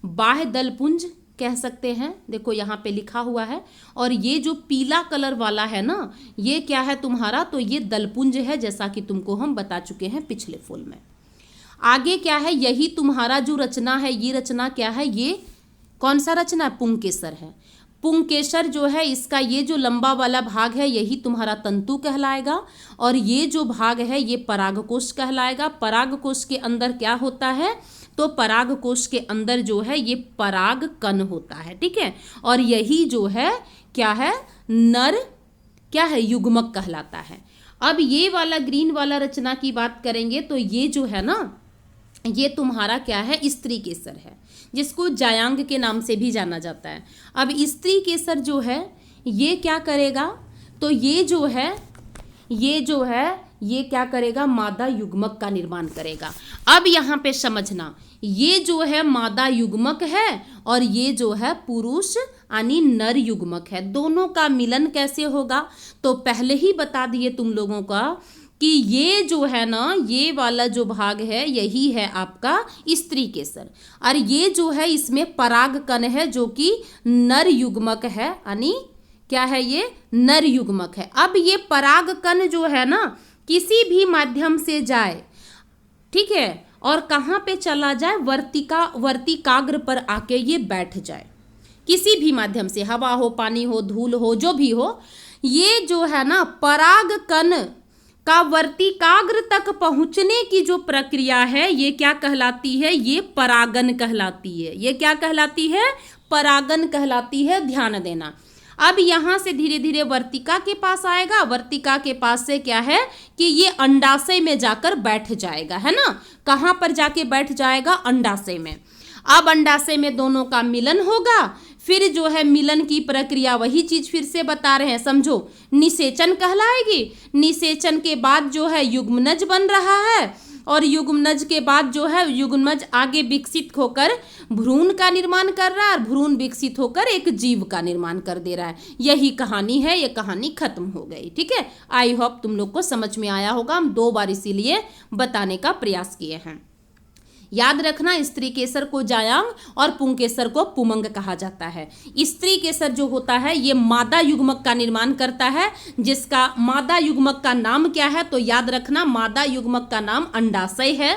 बाह्य दलपुंज कह सकते हैं, देखो यहाँ पे लिखा हुआ है। और ये जो पीला कलर वाला है ना, ये क्या है तुम्हारा, तो ये दलपुंज है, जैसा कि तुमको हम बता चुके हैं पिछले फूल में। आगे क्या है, यही तुम्हारा जो रचना है, ये रचना क्या है, ये कौन सा रचना है, पुंकेसर है। पुंकेसर जो है इसका ये जो लंबा वाला भाग है यही तुम्हारा तंतु कहलाएगा, और ये जो भाग है ये परागकोश कहलाएगा। परागकोश के अंदर क्या होता है, तो परागकोश के अंदर जो है ये परागकण होता है, ठीक है। और यही जो है क्या है, नर क्या है, युग्मक कहलाता है। अब ये वाला ग्रीन वाला रचना की बात करेंगे तो ये जो है ना, ये तुम्हारा क्या है, स्त्री केसर है, जिसको जायांग के नाम से भी जाना जाता है। अब स्त्री केसर जो है ये क्या करेगा, तो ये जो है ये क्या करेगा, मादा युग्मक का निर्माण करेगा। अब यहाँ पे समझना, ये जो है मादा युग्मक है और ये जो है पुरुष यानी नर युग्मक है। दोनों का मिलन कैसे होगा, तो पहले ही बता दिए तुम लोगों का कि ये जो है ना, ये वाला जो भाग है यही है आपका स्त्री केसर, और ये जो है इसमें परागकण है जो कि नर युग्मक है, यानी क्या है, ये नर युग्मक है। अब ये परागकण जो है ना किसी भी माध्यम से जाए, ठीक है, और कहाँ पे चला जाए, वर्तिकाग्र पर आके ये बैठ जाए, किसी भी माध्यम से, हवा हो, पानी हो, धूल हो, जो भी हो, ये जो है ना परागकण का वर्तिकाग्र तक पहुंचने की जो प्रक्रिया है ये क्या कहलाती है, ये परागन कहलाती है। ये क्या कहलाती है, परागन कहलाती है, ध्यान देना। अब यहाँ से धीरे धीरे वर्तिका के पास आएगा, वर्तिका के पास से क्या है कि ये अंडाशय में जाकर बैठ जाएगा, है ना। कहाँ पर जाके बैठ जाएगा, अंडाशय में। अब अंडाशय में दोनों का मिलन होगा, फिर जो है मिलन की प्रक्रिया वही चीज फिर से बता रहे हैं, समझो, निषेचन कहलाएगी। निषेचन के बाद जो है युग्मनज बन रहा है, और युग्मनज के बाद जो है युग्मनज आगे विकसित होकर भ्रूण का निर्माण कर रहा है, और भ्रूण विकसित होकर एक जीव का निर्माण कर दे रहा है। यही कहानी है, ये कहानी खत्म हो गई, ठीक है। आई होप तुम लोग को समझ में आया होगा, हम 2 बार इसीलिए बताने का प्रयास किए हैं। याद रखना, स्त्री केसर को जायांग और पुंकेसर को पुमंग कहा जाता है। स्त्री केसर जो होता है ये मादा युग्मक का निर्माण करता है, जिसका मादा युग्मक का नाम क्या है, तो याद रखना मादा युग्मक का नाम अंडाशय है,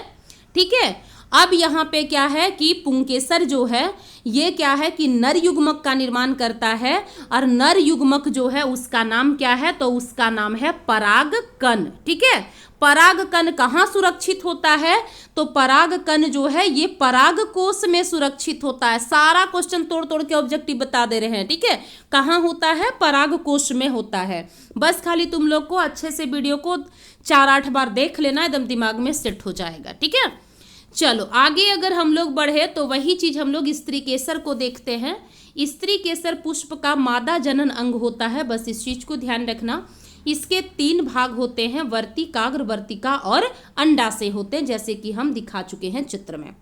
ठीक है। अब यहाँ पे क्या है कि पुंकेसर जो है ये क्या है कि नर युग्मक का निर्माण करता है, और नर युग्मक जो है उसका नाम क्या है, तो उसका नाम है परागकण, ठीक है। परागकण कहाँ सुरक्षित होता है, तो परागकण जो है ये परागकोश में सुरक्षित होता है। सारा क्वेश्चन तोड़ तोड़ के ऑब्जेक्टिव बता दे रहे हैं, ठीक है। कहाँ होता है, परागकोश में होता है। बस खाली तुम लोग को अच्छे से वीडियो को 4-8 बार देख लेना, एकदम दिमाग में सेट हो जाएगा, ठीक है। चलो आगे अगर हम लोग बढ़े तो वही चीज हम लोग स्त्री केसर को देखते हैं। स्त्री केसर पुष्प का मादा जनन अंग होता है, बस इस चीज को ध्यान रखना। इसके 3 भाग होते हैं, वर्तिकाग्र, वर्तिका और अंडाशय होते हैं, जैसे कि हम दिखा चुके हैं चित्र में।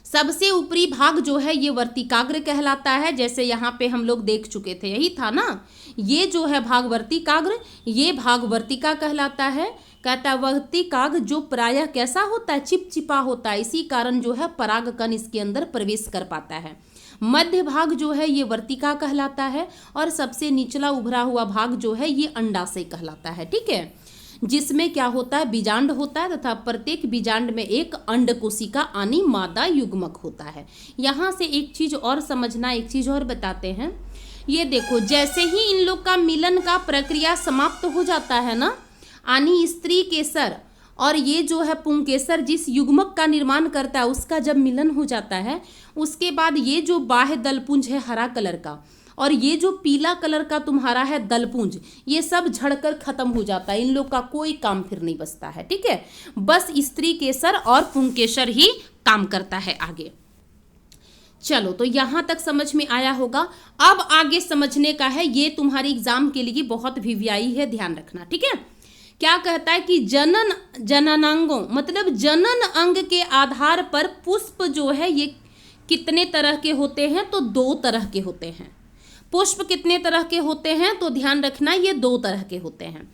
सबसे ऊपरी भाग जो है ये वर्तिकाग्र कहलाता है, जैसे यहाँ पे हम लोग देख चुके थे, यही था ना। ये जो है भाग वर्तिकाग्र, ये भाग वर्तिका कहलाता है। कहता है वर्तिकाग्र जो प्रायः कैसा होता है, चिपचिपा होता है, इसी कारण जो है परागकण इसके अंदर प्रवेश कर पाता है। मध्य भाग जो है ये वर्तिका कहलाता है, और सबसे निचला उभरा हुआ भाग जो है ये अंडाशय कहलाता है, ठीक है। जिसमें क्या होता है, बीजांड होता है, तथा प्रत्येक बीजांड में एक अंड कोशिका यानी मादा युग्मक होता है। यहाँ से एक चीज और समझना, एक चीज और बताते हैं। ये देखो, जैसे ही इन लोग का मिलन का प्रक्रिया समाप्त हो जाता है ना, यानी स्त्री केसर और ये जो है पुंकेसर जिस युग्मक का निर्माण करता है उसका जब मिलन हो जाता है, उसके बाद ये जो बाह्य दलपुंज है हरा कलर का, और ये जो पीला कलर का तुम्हारा है दलपुंज, ये सब झड़कर खत्म हो जाता है। इन लोग का कोई काम फिर नहीं बचता है, ठीक है। बस स्त्री केसर और पुंकेसर ही काम करता है आगे। चलो, तो यहाँ तक समझ में आया होगा। अब आगे समझने का है, ये तुम्हारी एग्जाम के लिए बहुत वीवीआई है, ध्यान रखना, ठीक है। क्या कहता है कि जननांगों मतलब जनन अंग के आधार पर पुष्प जो है ये कितने तरह के होते हैं, तो 2 तरह के होते हैं। पुष्प कितने तरह के होते हैं, तो ध्यान रखना ये 2 तरह के होते हैं।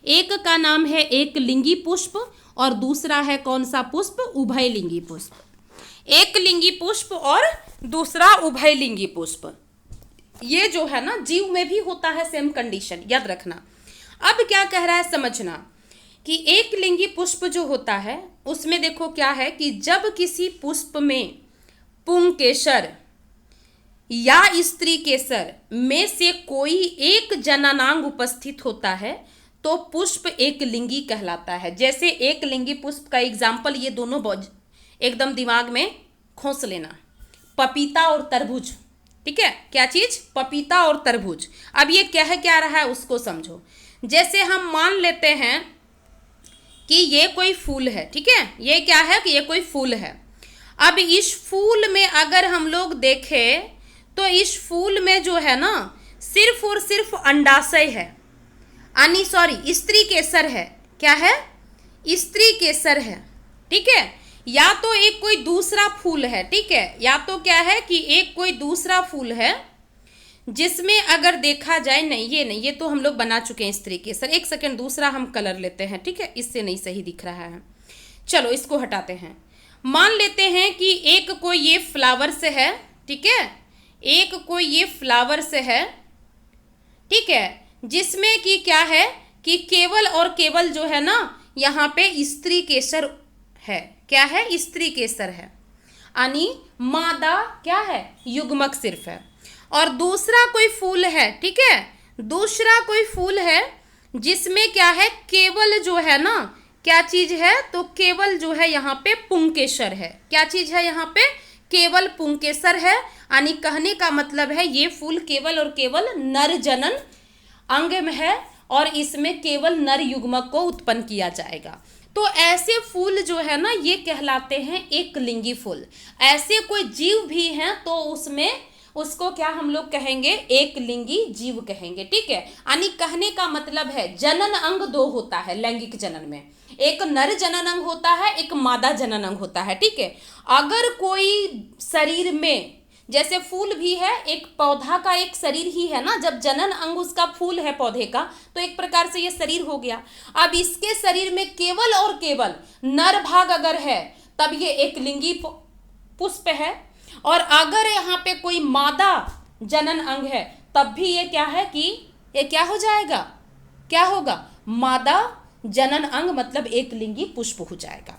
एक का नाम है एक लिंगी पुष्प और दूसरा है कौन सा पुष्प, उभयलिंगी पुष्प। एक लिंगी पुष्प और दूसरा उभयलिंगी पुष्प, ये जो है ना जीव में भी होता है सेम कंडीशन, याद रखना। अब क्या कह रहा है समझना कि एक लिंगी पुष्प जो होता है उसमें देखो क्या है कि जब किसी पुष्प में पुंकेसर या स्त्री केसर में से कोई एक जननांग उपस्थित होता है तो पुष्प एक लिंगी कहलाता है। जैसे एक लिंगी पुष्प का एग्जाम्पल ये दोनों एकदम दिमाग में खोस लेना, पपीता और तरबूज, ठीक है। क्या चीज, पपीता और तरबूज। अब ये क्या रहा है उसको समझो। जैसे हम मान लेते हैं कि ये कोई फूल है, ठीक है, ये क्या है कि ये कोई फूल है। अब इस फूल में अगर हम लोग देखें तो इस फूल में जो है ना सिर्फ और सिर्फ अंडाशय है, स्त्री केसर है। क्या है, स्त्री केसर है, ठीक है। या तो एक कोई दूसरा फूल है, ठीक है, या तो क्या है कि एक कोई दूसरा फूल है जिसमें अगर देखा जाए, नहीं ये तो हम लोग बना चुके हैं स्त्री केसर। एक सेकंड, दूसरा हम कलर लेते हैं, ठीक है, इससे नहीं सही दिख रहा है, चलो इसको हटाते हैं। मान लेते हैं कि एक कोई ये फ्लावर्स है, ठीक है, एक कोई ये फ्लावर्स है, ठीक है, जिसमें कि क्या है कि केवल और केवल जो है ना यहाँ पे स्त्री केसर है। क्या है, स्त्री केसर है, यानी मादा क्या है, युग्मक सिर्फ है। और दूसरा कोई फूल है, ठीक है, दूसरा कोई फूल है जिसमें क्या है केवल जो है ना क्या चीज है, तो केवल जो है यहाँ पे पुंकेसर है। क्या चीज है यहाँ पे, केवल पुंकेसर है। यानी कहने का मतलब है ये फूल केवल और केवल नर जनन अंग में है और इसमें केवल नर युग्मक को उत्पन्न किया जाएगा। तो ऐसे फूल जो है ना ये कहलाते हैं एक लिंगी फूल। ऐसे कोई जीव भी हैं तो उसमें उसको क्या हम लोग कहेंगे, एक लिंगी जीव कहेंगे, ठीक है। यानी कहने का मतलब है जनन अंग 2 होता है लैंगिक जनन में, एक नर जनन अंग होता है, एक मादा जनन अंग होता है, ठीक है। अगर कोई शरीर में, जैसे फूल भी है, एक पौधा का एक शरीर ही है ना, जब जनन अंग उसका फूल है पौधे का तो एक प्रकार से ये शरीर हो गया। अब इसके शरीर में केवल और केवल नर भाग अगर है तब ये एक लिंगी पुष्प है, और अगर यहाँ पे कोई मादा जनन अंग है तब भी ये क्या है कि ये क्या हो जाएगा, क्या होगा, मादा जनन अंग मतलब एक लिंगी पुष्प हो जाएगा।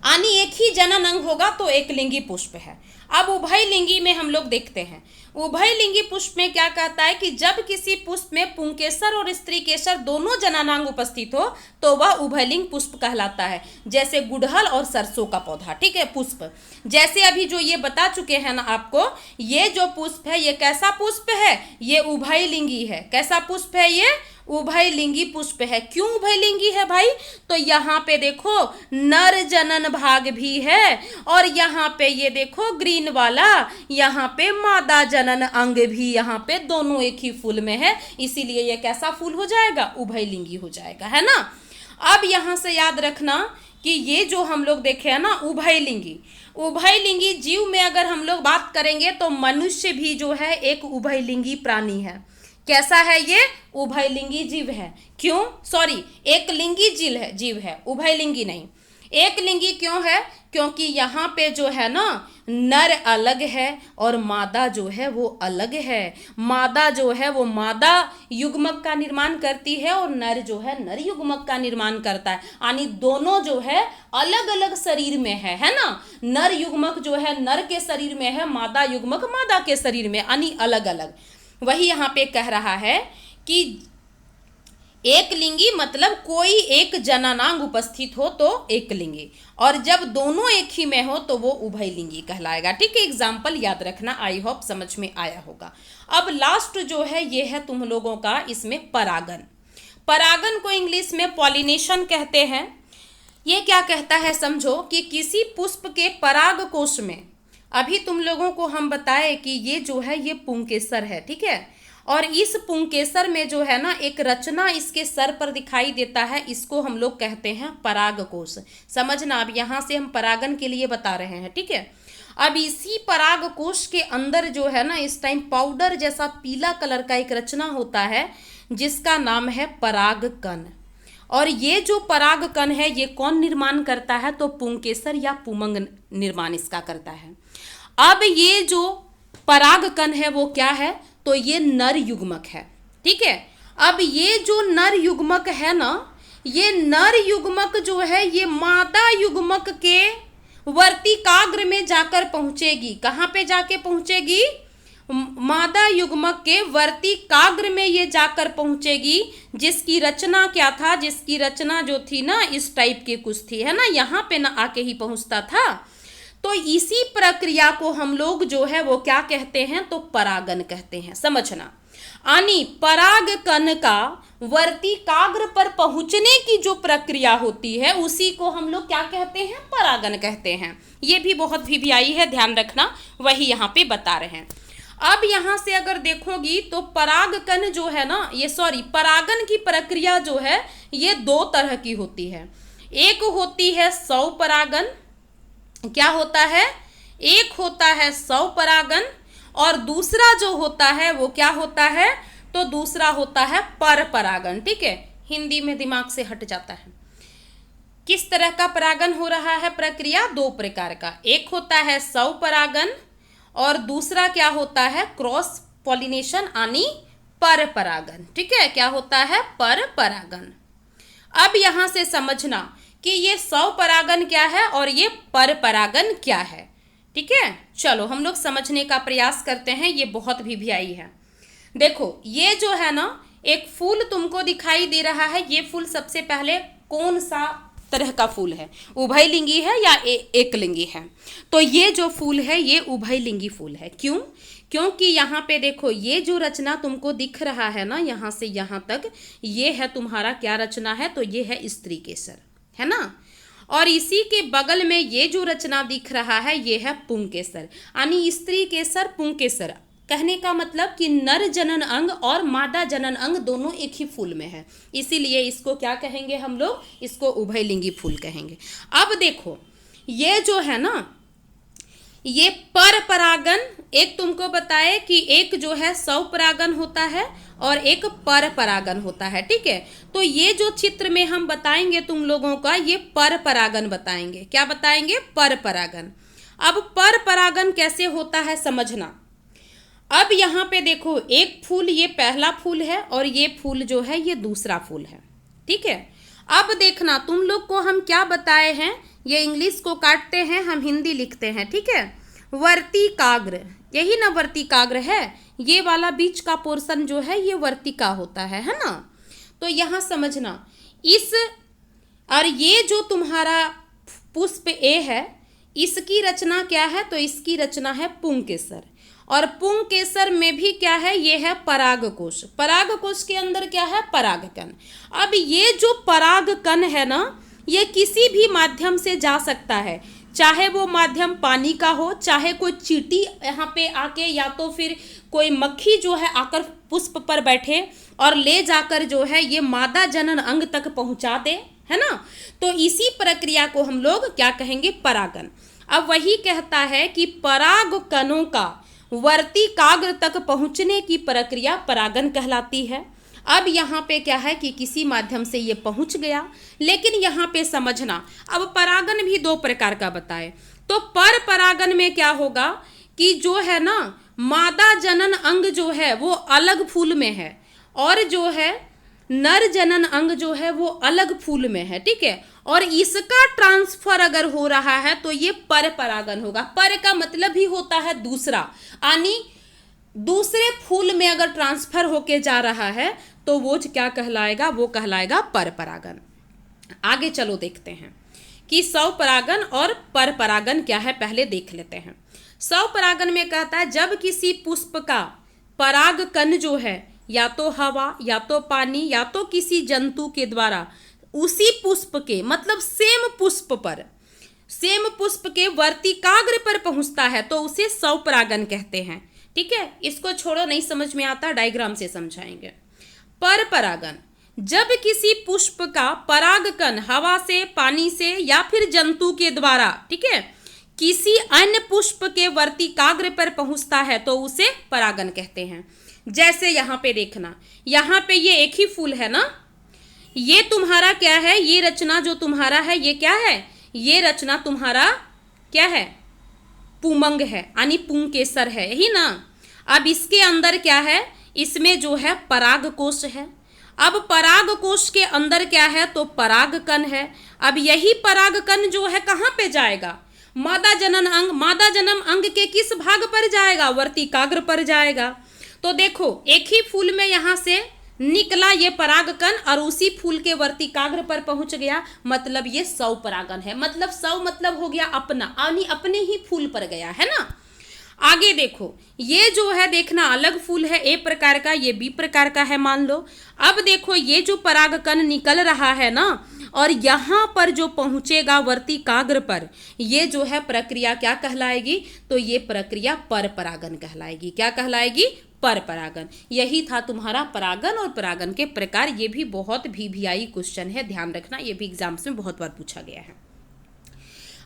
यानी एक ही जनन अंग होगा तो एक लिंगी पुष्प है। अब उभयलिंगी में हम लोग देखते हैं, उभयलिंगी पुष्प में क्या कहता है कि जब किसी पुष्प में पुंकेसर और स्त्री केसर दोनों जननांग उपस्थित हो तो वह उभयलिंग पुष्प कहलाता है। जैसे गुड़हल और सरसों का पौधा, ठीक है, पुष्प। जैसे अभी जो ये बता चुके हैं ना आपको, ये जो पुष्प है ये कैसा पुष्प है, ये उभयलिंगी है। कैसा पुष्प है ये, उभयलिंगी पुष्प है। क्यों उभयलिंगी है भाई, तो यहाँ पे देखो नर जनन भाग भी है और यहाँ पे ये देखो ग्रीन वाला, यहाँ पे मादा जनन अंग भी यहाँ पे दोनों एक ही फूल में है, इसीलिए ये कैसा फूल हो जाएगा, उभयलिंगी हो जाएगा, है ना। अब यहाँ से याद रखना कि ये जो हम लोग देखे हैं ना उभयलिंगी, उभयलिंगी जीव में अगर हम लोग बात करेंगे तो मनुष्य भी जो है एक उभयलिंगी प्राणी है। कैसा है ये, उभयलिंगी जीव है। क्यों, सॉरी, एक लिंगी जीव है, उभयलिंगी नहीं। एक लिंगी क्यों है, क्योंकि यहाँ पे जो है ना नर अलग है और मादा जो है वो अलग है। मादा जो है वो मादा युग्मक का निर्माण करती है और नर जो है नर युग्मक का निर्माण करता है। यानी दोनों जो है अलग अलग शरीर में है ना। नर युग्मक जो है नर के शरीर में है, मादा युग्मक मादा के शरीर में, यानी अलग अलग। वही यहाँ पे कह रहा है कि एक लिंगी मतलब कोई एक जननांग उपस्थित हो तो एक लिंगी, और जब दोनों एक ही में हो तो वो उभयलिंगी कहलाएगा, ठीक है। एग्जाम्पल याद रखना, आई होप समझ में आया होगा। अब लास्ट जो है ये है तुम लोगों का इसमें परागन। परागन को इंग्लिश में पॉलिनेशन कहते हैं। ये क्या कहता है समझो कि किसी पुष्प के पराग कोश में अभी तुम लोगों को हम बताए कि ये जो है ये पुंकेसर है, ठीक है। और इस पुंकेसर में जो है ना एक रचना इसके सर पर दिखाई देता है, इसको हम लोग कहते हैं परागकोश। समझना, अब यहाँ से हम परागन के लिए बता रहे हैं, ठीक है। अब इसी परागकोश के अंदर जो है ना इस टाइम पाउडर जैसा पीला कलर का एक रचना होता है जिसका नाम है परागकण। और ये जो परागकण है ये कौन निर्माण करता है, तो पुंकेसर या पुमंग निर्माण इसका करता है। अब ये जो परागकण है वो क्या है, तो ये नर युग्मक है, ठीक है। अब ये जो नर युग्मक है ना, ये नर युग्मक जो है ये मादा युग्मक के वर्तिकाग्र में जाकर पहुंचेगी। कहाँ पे जाके पहुंचेगी, मादा युग्मक के वर्तिकाग्र में ये जाकर पहुंचेगी, जिसकी रचना क्या था, जिसकी रचना जो थी ना इस टाइप की कुछ थी, है ना, यहाँ पे ना आके ही पहुंचता था। तो इसी प्रक्रिया को हम लोग जो है वो क्या कहते हैं, तो परागन कहते हैं। समझना, यानी परागकण का वर्तिकाग्र पर पहुंचने की जो प्रक्रिया होती है उसी को हम लोग क्या कहते हैं, परागन कहते हैं। ये भी बहुत वीवीआई है, ध्यान रखना, वही यहाँ पे बता रहे हैं। अब यहाँ से अगर देखोगी तो परागकण जो है ना परागन की प्रक्रिया जो है ये दो तरह की होती है। एक होती है स्वपरागन, क्या होता है, एक होता है स्वपरागन और दूसरा जो होता है वो क्या होता है, तो दूसरा होता है परपरागन, ठीक है। हिंदी में दिमाग से हट जाता है। किस तरह का परागन हो रहा है, प्रक्रिया दो प्रकार का, एक होता है स्वपरागन और दूसरा क्या होता है, क्रॉस पॉलिनेशन यानी परपरागन, ठीक है। क्या होता है, परपरागन। अब यहां से समझना कि ये स्वपरागन क्या है और ये परपरागन क्या है, ठीक है। चलो हम लोग समझने का प्रयास करते हैं, ये बहुत वीवीआई है। देखो ये जो है ना एक फूल तुमको दिखाई दे रहा है, ये फूल सबसे पहले कौन सा तरह का फूल है, उभयलिंगी है या एकलिंगी है, तो ये जो फूल है ये उभयलिंगी फूल है। क्यों, क्योंकि यहाँ पे देखो ये जो रचना तुमको दिख रहा है ना यहाँ से यहाँ तक, ये है तुम्हारा क्या रचना है, तो ये है स्त्री केसर, है ना। और इसी के बगल में ये जो रचना दिख रहा है ये है पुंकेसर, यानी स्त्री केसर पुंकेसर। कहने का मतलब कि नर जनन अंग और मादा जनन अंग दोनों एक ही फूल में है, इसीलिए इसको क्या कहेंगे हम लोग, इसको उभयलिंगी फूल कहेंगे। अब देखो ये जो है ना ये परपरागन, एक तुमको बताए कि एक जो है स्वपरागन होता है और एक परपरागन होता है, ठीक है। तो ये जो चित्र में हम बताएंगे तुम लोगों का, ये परपरागन बताएंगे। क्या बताएंगे, परपरागन। अब परपरागन कैसे होता है समझना। अब यहाँ पे देखो एक फूल, ये पहला फूल है और ये फूल जो है ये दूसरा फूल है, ठीक है। अब देखना तुम लोग को हम क्या बताए हैं, ये इंग्लिश को काटते हैं हम हिंदी लिखते हैं, ठीक है। वर्तिकाग्र, यही ना वर्तिकाग्र है, ये वाला बीच का पोर्शन जो है ये वर्तिका होता है ना। तो यहाँ समझना इस, और ये जो तुम्हारा पुष्प ए है इसकी रचना क्या है, तो इसकी रचना है पुंकेसर। और पुंकेसर में भी क्या है, ये है परागकोश। परागकोश के अंदर क्या है, परागकण। अब ये जो परागकण है ना ये किसी भी माध्यम से जा सकता है, चाहे वो माध्यम पानी का हो, चाहे कोई चींटी यहाँ पे आके, या तो फिर कोई मक्खी जो है आकर पुष्प पर बैठे और ले जाकर जो है ये मादा जनन अंग तक पहुंचा दे, है ना। तो इसी प्रक्रिया को हम लोग क्या कहेंगे, परागन। अब वही कहता है कि परागकणों का वर्तिकाग्र तक पहुंचने की प्रक्रिया परागन कहलाती है। अब यहाँ पे क्या है कि किसी माध्यम से ये पहुंच गया, लेकिन यहाँ पे समझना अब परागन भी दो प्रकार का बताए। तो पर परागन में क्या होगा कि जो है ना मादा जनन अंग जो है वो अलग फूल में है और जो है नर जनन अंग जो है वो अलग फूल में है, ठीक है। और इसका ट्रांसफर अगर हो रहा है तो ये पर परागन होगा। पर का मतलब ही होता है दूसरा, यानी दूसरे फूल में अगर ट्रांसफर होके जा रहा है तो वो क्या कहलाएगा, वो कहलाएगा पर परागन। आगे चलो देखते हैं कि स्वपरागन और पर परागन क्या है, पहले देख लेते हैं। स्वपरागन में कहता है जब किसी पुष्प का परागकण जो है या तो हवा या तो पानी या तो किसी जंतु के द्वारा उसी पुष्प के मतलब सेम पुष्प पर सेम पुष्प के वर्तिकाग्र पर पहुंचता है तो उसे स्वपरागन कहते हैं। ठीक है, इसको छोड़ो, नहीं समझ में आता, डायग्राम से समझाएंगे। पर परागन, जब किसी पुष्प का परागकण हवा से, पानी से या फिर जंतु के द्वारा, ठीक है, किसी अन्य पुष्प के वर्तिकाग्र पर पहुंचता है तो उसे परागन कहते हैं। जैसे यहाँ पे देखना, यहाँ पे ये एक ही फूल है ना, ये तुम्हारा क्या है, ये रचना जो तुम्हारा है ये क्या है, ये रचना तुम्हारा क्या है, पुमंग है, यानी पुंकेसर है, यही ना। अब इसके अंदर क्या है, इसमें जो है परागकोश है। अब परागकोश के अंदर क्या है, तो परागकण है। अब यही परागकण जो है कहाँ पे जाएगा, मादा जनन अंग, मादा जनन अंग के किस भाग पर जाएगा, वर्तिकाग्र पर जाएगा। तो देखो एक ही फूल में यहाँ से निकला ये परागकण और उसी फूल के वर्तिकाग्र पर पहुंच गया, मतलब ये स्वपरागन है। मतलब स्व मतलब हो गया अपना, यानी अपने ही फूल पर गया है ना। आगे देखो, ये जो है देखना अलग फूल है, ए प्रकार का, ये बी प्रकार का है मान लो। अब देखो ये जो परागकण निकल रहा है ना, और यहाँ पर जो पहुंचेगा वर्तिकाग्र पर, ये जो है प्रक्रिया क्या कहलाएगी, तो ये प्रक्रिया पर परागन कहलाएगी। क्या कहलाएगी, पर परागन। यही था तुम्हारा परागन और परागन के प्रकार। ये भी बहुत VVI क्वेश्चन है, ध्यान रखना, ये भी एग्जाम्स में बहुत बार पूछा गया है।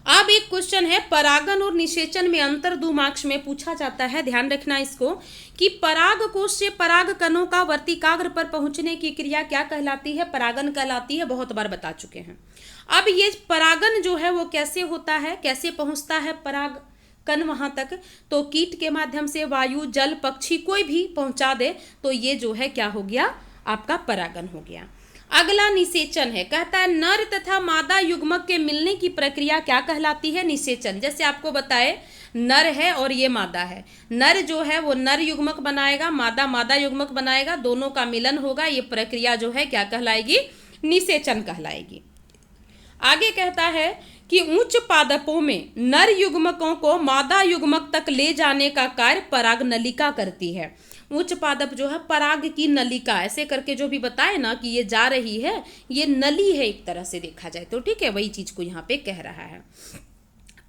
अब एक क्वेश्चन है, परागन और निषेचन में अंतर 2 मार्क्स में पूछा जाता है, ध्यान रखना इसको, कि परागकोश से परागकणों का वर्तिकाग्र पर पहुंचने की क्रिया क्या कहलाती है, परागन कहलाती है, बहुत बार बता चुके हैं। अब ये परागन जो है वो कैसे होता है, कैसे पहुंचता है परागकण वहां तक, तो कीट के माध्यम से, वायु, जल, पक्षी कोई भी पहुंचा दे तो ये जो है क्या हो गया, आपका परागन हो गया। अगला निषेचन है, कहता है नर तथा मादा युग्मक के मिलने की प्रक्रिया क्या कहलाती है, निषेचन। जैसे आपको बताए नर है और ये मादा है, नर जो है वो नर युग्मक बनाएगा, मादा मादा युग्मक बनाएगा, दोनों का मिलन होगा, ये प्रक्रिया जो है क्या कहलाएगी, निषेचन कहलाएगी। आगे कहता है कि उच्च पादपों में नर युग्मकों को मादा युग्मक तक ले जाने का कार्य पराग नलिका करती है। उच्च पादप जो है पराग की नलिका, ऐसे करके जो भी बताए ना कि ये जा रही है, ये नली है एक तरह से देखा जाए तो, ठीक है, वही चीज को यहाँ पे कह रहा है।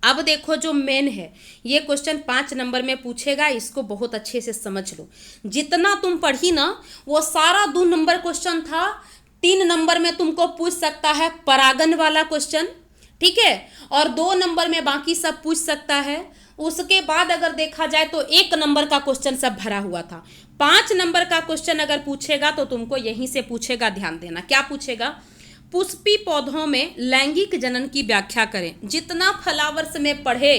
अब देखो जो मेन है, ये क्वेश्चन 5 नंबर में पूछेगा, इसको बहुत अच्छे से समझ लो। जितना तुम पढ़ी ना वो सारा 2 नंबर क्वेश्चन था, 3 नंबर में तुमको पूछ सकता है परागन वाला क्वेश्चन, ठीक है, और 2 नंबर में बाकी सब पूछ सकता है। उसके बाद अगर देखा जाए तो 1 नंबर का क्वेश्चन सब भरा हुआ था। 5 नंबर का क्वेश्चन अगर पूछेगा तो तुमको यहीं से पूछेगा, ध्यान देना। क्या पूछेगा, पुष्पी पौधों में लैंगिक जनन की व्याख्या करें। जितना फ्लावर्स में पढ़े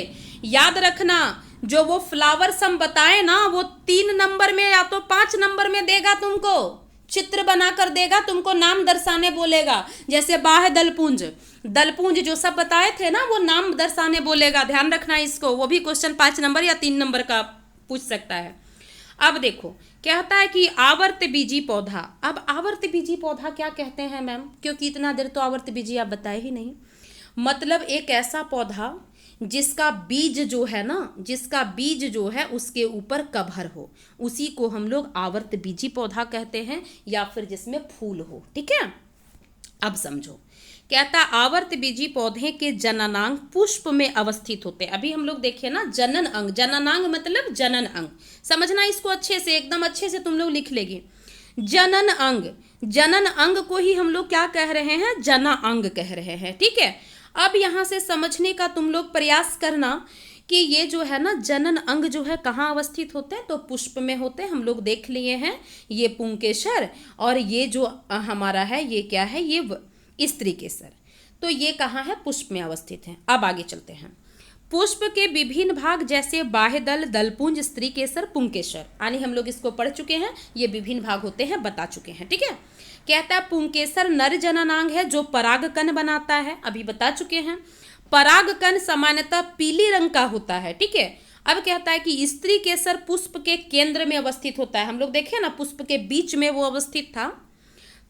याद रखना, जो वो फ्लावर्स हम बताए ना वो 3 नंबर में या तो 5 नंबर में देगा, तुमको चित्र बनाकर देगा, तुमको नाम दर्शाने बोलेगा। जैसे बाह्य दलपुंज, दलपुंज जो सब बताए थे ना वो नाम दर्शाने बोलेगा, ध्यान रखना इसको। वो भी क्वेश्चन 5 नंबर या 3 नंबर का पूछ सकता है। अब देखो कहता है कि आवर्त बीजी पौधा। अब आवर्त बीजी पौधा क्या कहते हैं मैम, क्योंकि इतना देर तो आवर्त बीजी आप बताए ही नहीं। मतलब एक ऐसा पौधा जिसका बीज जो है ना, जिसका बीज जो है उसके ऊपर कभर हो, उसी को हम लोग आवर्त बीजी पौधा कहते हैं, या फिर जिसमें फूल हो, ठीक है। अब समझो, कहता आवर्त बीजी पौधे के जननांग पुष्प में अवस्थित होते हैं। अभी हम लोग देखे ना जनन अंग, जननांग मतलब जनन अंग, समझना इसको अच्छे से, एकदम अच्छे से तुम लोग लिख लेगी। जनन अंग, जनन अंग को ही हम लोग क्या कह रहे हैं, जना अंग कह रहे हैं, ठीक है। अब यहाँ से समझने का तुम लोग प्रयास करना कि ये जो है ना जनन अंग जो है कहाँ अवस्थित होते हैं, तो पुष्प में होते हैं। हम लोग देख लिए हैं, ये पुंकेसर, और ये जो हमारा है ये क्या है, ये स्त्री केसर। तो ये कहाँ है, पुष्प में अवस्थित है। अब आगे चलते हैं। पुष्प के विभिन्न भाग जैसे बाह्यदल, दलपुंज, स्त्री केसर, पुंकेसर, यानी हम लोग इसको पढ़ चुके हैं, ये विभिन्न भाग होते हैं, बता चुके हैं, ठीक है। कहता है पुंकेसर नर जननांग है जो परागकण बनाता है, अभी बता चुके हैं। परागकण सामान्यतः पीली रंग का होता है, ठीक है। अब कहता है कि स्त्री केसर पुष्प के केंद्र में अवस्थित होता है। हम लोग देखे ना पुष्प के बीच में वो अवस्थित था,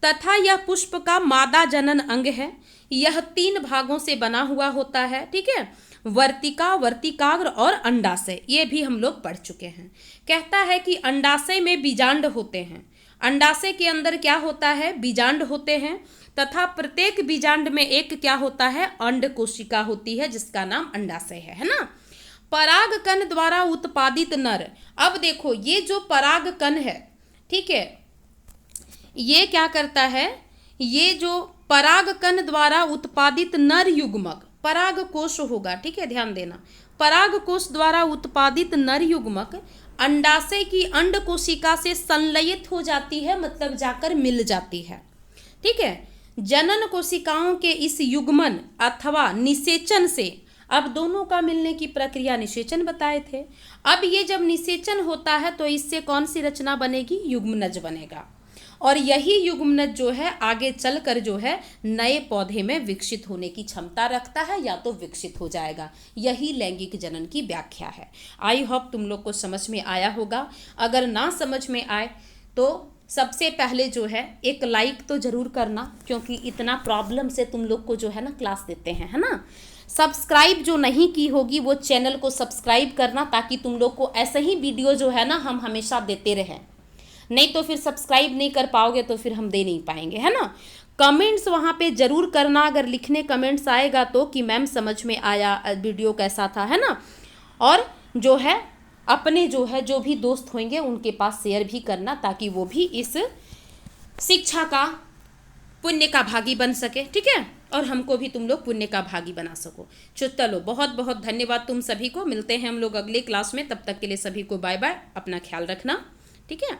तथा यह पुष्प का मादा जनन अंग है। यह 3 भागों से बना हुआ होता है, ठीक है, वर्तिका, वर्तिकाग्र और अंडाशय, ये भी हम लोग पढ़ चुके हैं। कहता है कि अंडाशय में बीजांड होते हैं। अंडाशय के अंदर क्या होता है, बीजांड होते हैं, तथा प्रत्येक बीजांड में एक क्या होता है, अंड कोशिका होती है जिसका नाम अंडाशय है ना। परागकण द्वारा उत्पादित नर, अब देखो ये जो परागकण है, ठीक है, ये क्या करता है, ये जो परागकण द्वारा उत्पादित नर युग्मक, परागकोश होगा, ठीक है, ध्यान देना, परागकोश द्वारा उत्पादित नर युग्मक अंडाशय की अंड कोशिका से संलयित हो जाती है, मतलब जाकर मिल जाती है, ठीक है। जनन कोशिकाओं के इस युग्मन अथवा निषेचन से, अब दोनों का मिलने की प्रक्रिया निषेचन बताए थे, अब ये जब निषेचन होता है तो इससे कौन सी रचना बनेगी, युग्मनज बनेगा, और यही युग्मनज जो है आगे चलकर जो है नए पौधे में विकसित होने की क्षमता रखता है या तो विकसित हो जाएगा। यही लैंगिक जनन की व्याख्या है। आई होप तुम लोग को समझ में आया होगा। अगर ना समझ में आए तो सबसे पहले जो है एक लाइक तो जरूर करना, क्योंकि इतना प्रॉब्लम से तुम लोग को जो है ना क्लास देते हैं, है ना। सब्सक्राइब जो नहीं की होगी वो चैनल को सब्सक्राइब करना, ताकि तुम लोग को ऐसे ही वीडियो जो है ना हम हमेशा देते रहें। नहीं तो फिर सब्सक्राइब नहीं कर पाओगे तो फिर हम दे नहीं पाएंगे, है ना। कमेंट्स वहाँ पे जरूर करना, अगर लिखने कमेंट्स आएगा तो कि मैम समझ में आया, वीडियो कैसा था, है ना। और जो है अपने जो है जो भी दोस्त होंगे उनके पास शेयर भी करना, ताकि वो भी इस शिक्षा का पुण्य का भागी बन सके, ठीक है, और हमको भी तुम लोग पुण्य का भागी बना सको। चलो बहुत बहुत धन्यवाद तुम सभी को, मिलते हैं हम लोग अगले क्लास में, तब तक के लिए सभी को बाय बाय, अपना ख्याल रखना, ठीक है।